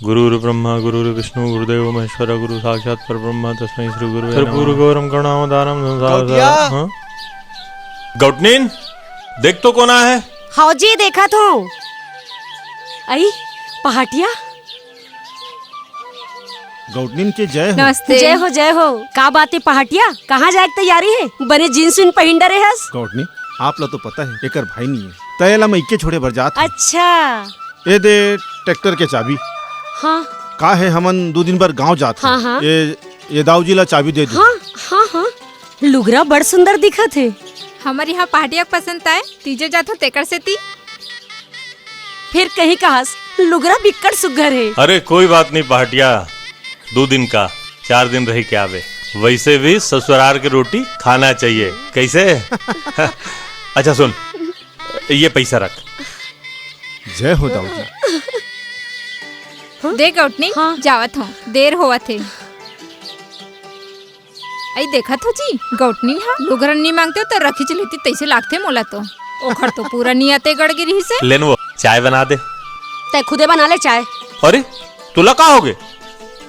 गुरुर् ब्रह्मा गुरुर् विष्णु गुरुदेव महेश्वर गुरु साक्षात परब्रह्म तस्मै श्री गुरुवे नमः। कर्पूर गौरम करुणावतारम संसार। गौटनीन देख तो कौन आया है? हाँ जी देखा तो। आई पहाटिया। गौटनीन के जय हो। नमस्ते। जय हो। का बात है पहाटिया, कहाँ जाए तैयारी है? बने जींस इन पहिन डरे हस। गौटनी आप ला तो पता है एकर भाई नहीं है तयला मैं इक्के छोड़े भर जात। अच्छा ए दे ट्रैक्टर के चाबी। हाँ का है हमन 2 दिन बार गांव जात। हाँ, हाँ। ये दाऊजी ला चाबी दे दी। हाँ हाँ हाँ लुगरा बड़ सुंदर दिखत है। हमारे यहाँ पहाटिया पसंद आए तीजे जातो तेकर से ती। फिर कहीं कहास लुगरा बिक्कड़ सुग्घर है। अरे कोई बात नहीं पहाटिया, 2 दिन का 4 दिन रही के आवे। वैसे भी ससुराल की रोटी खाना चाहिए कैसे? अच्छा सुन, ये पैसा रख। जय हो दाऊजी। दे गौटनी हाँ। जावत हूँ, देर होवा थे। आई देखा तो जी गौटनी हाँ लुगरन नहीं मांगते हो तो रखी चलेती तैसे लागते मोला तो ओखर तो पूरा नहीं आते गड़ गिरी से। लेन वो चाय बना दे। तय खुदे बना ले चाय। अरे तुला का होगे?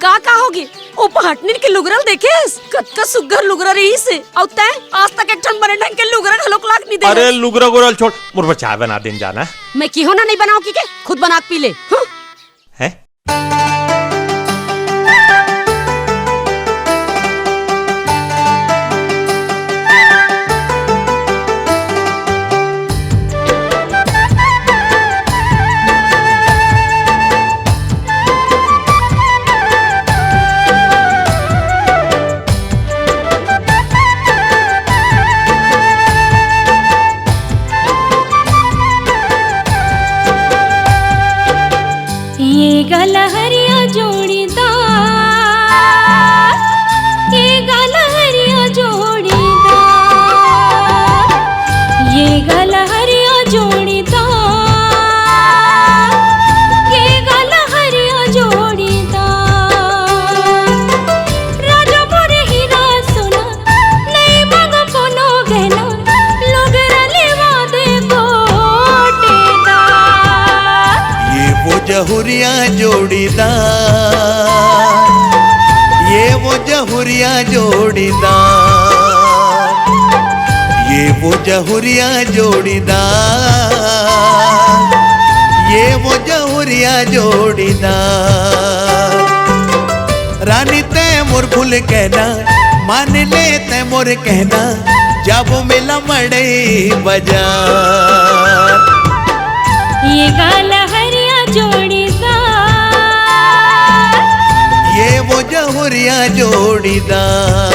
का होगी? ओ पहाटनी के लुगरल देखे कतका सुग्घर लुगरा रही से और तय आज तक एक ठन बने ढंग के लुगरा घलोक लाग नहीं दे। अरे लुगरा गोरल छोड़, मोर पर चाय बना देन जाना मैं क्यों ना नहीं बनाऊं की के खुद बना के पी ले। है। ये गलहरिया जोड़ीदार, ये गलहरिया जोड़ीदार, ये गलहरिया जोड़ीदार, ये गलहरिया जोड़ीदार। राजा मोरे हीरा सोना नहीं मांग कोनो गहना, लोग रलेवा दे गोटेदार। ये वो जहुरिया जोड़ीदार, ये वो जहुरिया जोड़ीदार, ये वो जहुरिया जोड़ीदार, ये वो जहुरिया जोड़ीदार। रानी ते मोर भूल कहना, मान ले ते मोर कहना, जाबो मेला मड़े बाजार। ये गलहरिया जोड़ीदार, ये वो जहुरिया जोड़ीदार।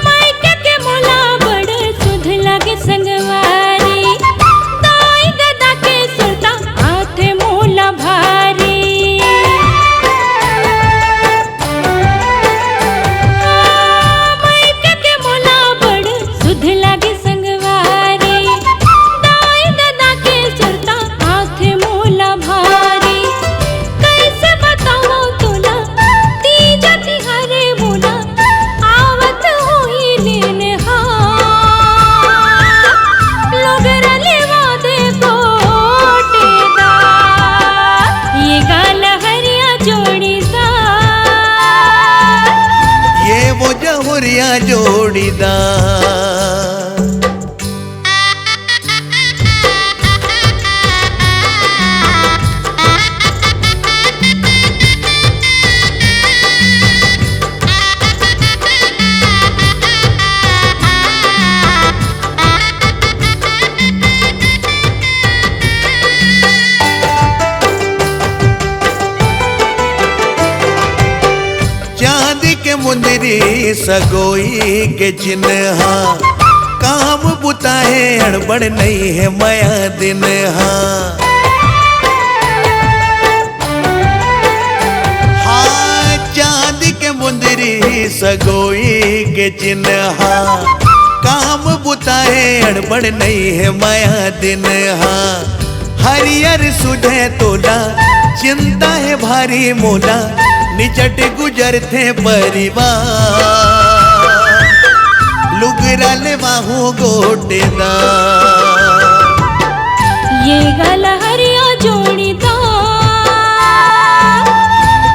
मायके के मोला बड़ सुध लगे संगवारी, दाई ददा के सुरता हाथे मोला भारी। मायके के मोला बड़ सुध लगे संगवारी, दाई ददा के सुरता हाथे मोला भारी। कैसे बताऊं तुला तीजा तिहारे मोला आवत हुई निनहा, लोग रलेवा दे गोटेदार। ये गलहरिया जोड़ीदार, ये वो जहुरिया जोड़ीदार। चांदी के मुंदरी सगोई के चिन्हा, काम बुताए हड़बड़ नहीं है माया दिन हाँ। हाँ चांदी के मुंदरी सगोई के चिन्हा, काम बुताए गड़बड़ नहीं है माया दिन हाँ। हरियर सुधे तोला चिंता है भारी मोला, निचट गुजरते परिवार लुगरल बाहू गोटेदार। ये गल हरिया जोड़ीदार,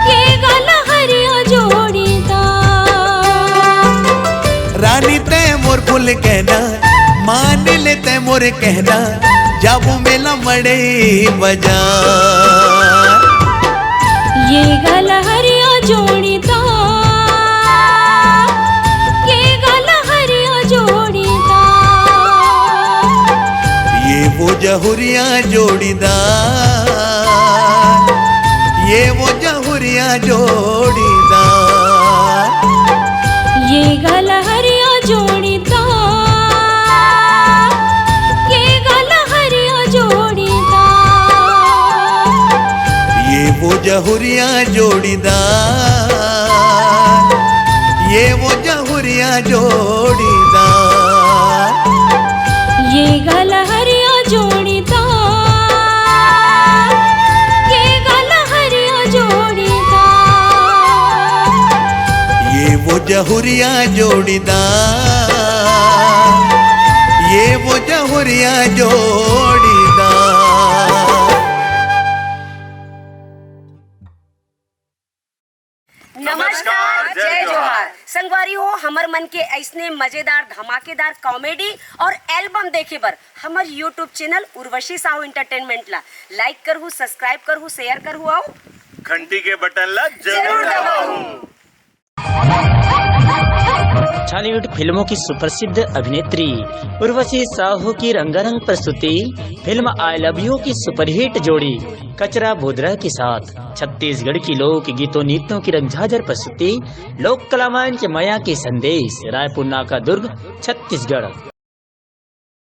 ये गल हरिया जोड़ीदार। रानी तय मोर फुल कहना, मान ले तय मोर कहना, जाबू मेला मड़े बाजार। ये गल हरिया जोड़ीदार, ये गल हरिया जोड़ीदार। ये वो जहुरिया जोड़ीदार, ये वो जहुरिया जोड़ीदार। ये गल हरिया जोड़ीदार, ये गल हरिया जोड़ीदार। ये वो जहुरिया जोड़ीदार, ये वो जहुरिया जोड़ीदार। ये गल हरिया जोड़ीदार, ये गल हरिया जोड़ीदार। ये वो जहुरिया जोड़ीदार, ये वो जहुरिया जोड़ीदार। नमस्कार, जय जोहार। संगवारी हो, हमर मन के ऐसने मजेदार धमाकेदार कॉमेडी और एल्बम देखे बर हमर YouTube channel Urvashi Sahu entertainment ला लाइक करहु, सब्सक्राइब करहु, शेयर करहु और घंटी के बटन ला जरूर दबाओ। बॉलीवुड फिल्मों की सुप्रसिद्ध अभिनेत्री उर्वशी साहू की रंगारंग प्रस्तुति फिल्म आई लव यू की सुपरहिट जोड़ी कचरा बोधरा के साथ छत्तीसगढ़ की लोक गीतों नृत्यों की रंगझाझर प्रस्तुति लोक कलामंच माया के संदेश, रायपुर नाका दुर्ग, छत्तीसगढ़।